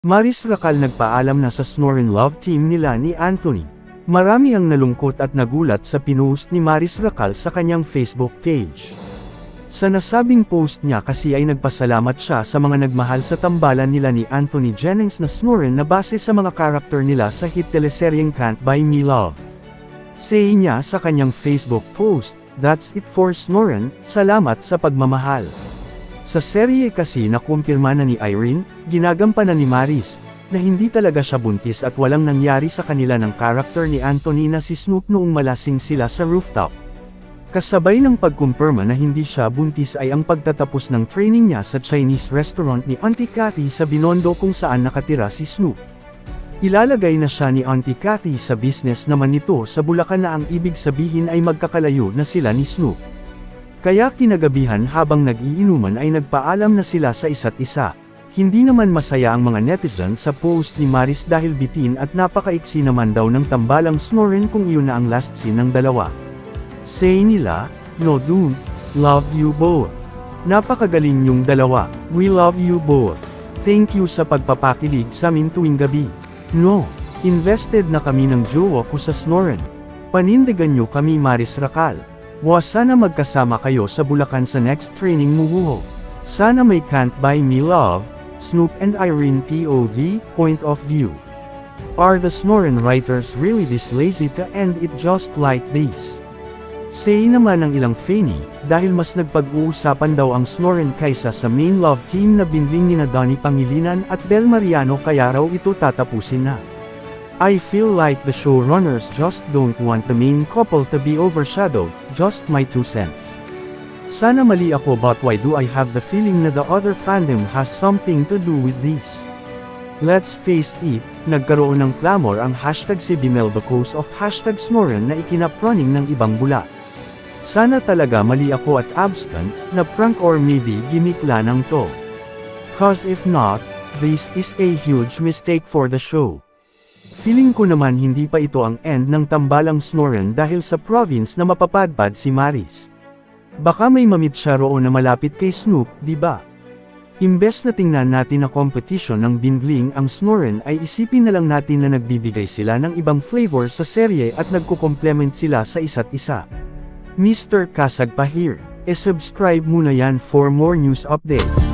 Maris Racal nagpaalam na sa Snoren Love Team nila ni Anthony. Marami ang nalungkot at nagulat sa pinost ni Maris Racal sa kanyang Facebook page. Sa nasabing post niya kasi ay nagpasalamat siya sa mga nagmahal sa tambalan nila ni Anthony Jennings na Snoren na base sa mga karakter nila sa hit teleseryeng Can't Buy Me Love. Say niya sa kanyang Facebook post, "That's it for Snoren, salamat sa pagmamahal." Sa serye kasi nakumpirma na ni Irene, ginagampanan ni Maris, na hindi talaga siya buntis at walang nangyari sa kanila ng karakter ni Anthony na si Snoop noong malasing sila sa rooftop. Kasabay ng pagkumpirma na hindi siya buntis ay ang pagtatapos ng training niya sa Chinese restaurant ni Auntie Kathy sa Binondo kung saan nakatira si Snoop. Ilalagay na siya ni Auntie Kathy sa business naman nito sa Bulacan na ang ibig sabihin ay magkakalayo na sila ni Snoop. Kaya kinagabihan habang nag-iinuman ay nagpaalam na sila sa isa't isa. Hindi naman masaya ang mga netizen sa post ni Maris dahil bitin at napakaiksi naman daw ng tambalang Snoren kung iyon na ang last scene ng dalawa. Say nila, "No dude, love you both. Napakagaling yung dalawa, we love you both. Thank you sa pagpapakilig sa amin tuwing gabi. No, invested na kami ng jowa ko sa Snoren. Panindigan nyo kami Maris Racal. Sana magkasama kayo sa Bulacan sa next training mo. Sana may Can't Buy Me Love, Snoop and Irene POV, point of view. Are the Snoren writers really this lazy to end it just like this?" Say naman ng ilang Fanny, dahil mas nagpag-uusapan daw ang Snoren kaysa sa main love team na binbing nina Donnie Pangilinan at Bel Mariano kaya raw ito tatapusin na. "I feel like the showrunners just don't want the main couple to be overshadowed, just my 2 cents. Sana mali ako but why do I have the feeling na the other fandom has something to do with this? Let's face it, nagkaroon ng clamor ang hashtag si Bimel because of hashtag Snoren na ikinaproning ng ibang bula. Sana talaga mali ako at abstant, na prank or maybe gimmick lang to. Cause if not, this is a huge mistake for the show. Feeling ko naman hindi pa ito ang end ng tambalang Snoren dahil sa province na mapapadpad si Maris. Baka may mamit siya roon na malapit kay Snoop, di ba? Imbes na tingnan natin na competition ng binbling ang Snoren ay isipin na lang natin na nagbibigay sila ng ibang flavor sa serye at nagko-complement sila sa isa't isa. Mr. Kasag pa here. E-subscribe muna yan for more news updates.